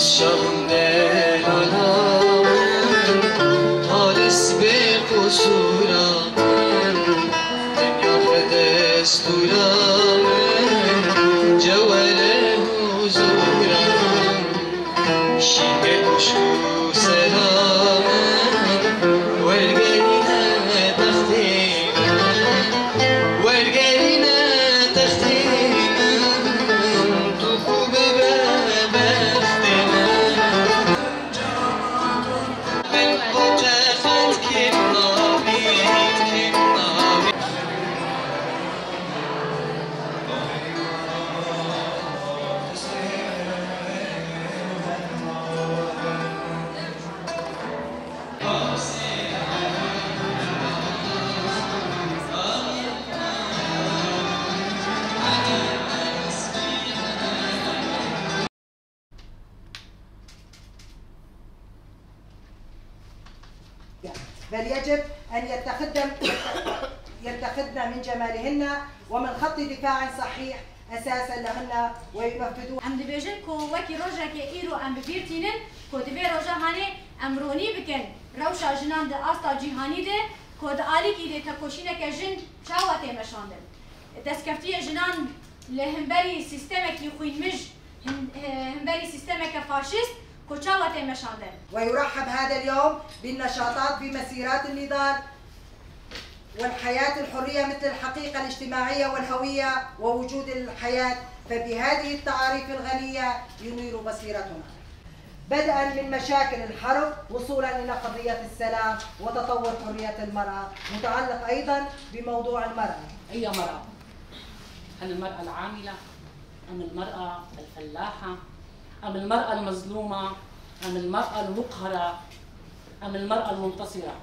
الشغل العالم طالس بقصورة دنيا فدستورة جواله زورة شيء وشو سلام والقرينة تختينا والقرينة تختينا طفو ببختنا بالقجافات كنا بيت كنا بيت بل يجب أن يتخذن من جمالهن ومن خط دفاع صحيح أساسا لهن وينفذون. ام دبیجن کو وکی روزا که ایرو ام بفیرتینن کو دبی روزا هانه امرونی بکن روشا جنان ده آستا جیهانی ده کو ده آلی کی ده تکوشینه که جن چاوته مشاندن دستکفتی جنان لهمبری سیستمکی خوین مج همبری سیستمک فاشیست كوتشاوة مشاندن. ويرحب هذا اليوم بالنشاطات في مسيرات النضال والحياة الحرية مثل الحقيقة الاجتماعية والهوية ووجود الحياة، فبهذه التعاريف الغنية ينير بصيرتنا. بدءا من مشاكل الحرب وصولا إلى قضية السلام وتطور حرية المرأة، متعلق أيضا بموضوع المرأة. أي مرأة؟ هل المرأة العاملة أم المرأة الفلاحة أم المرأة المظلومة أم المرأة المقهرة أم المرأة المنتصرة؟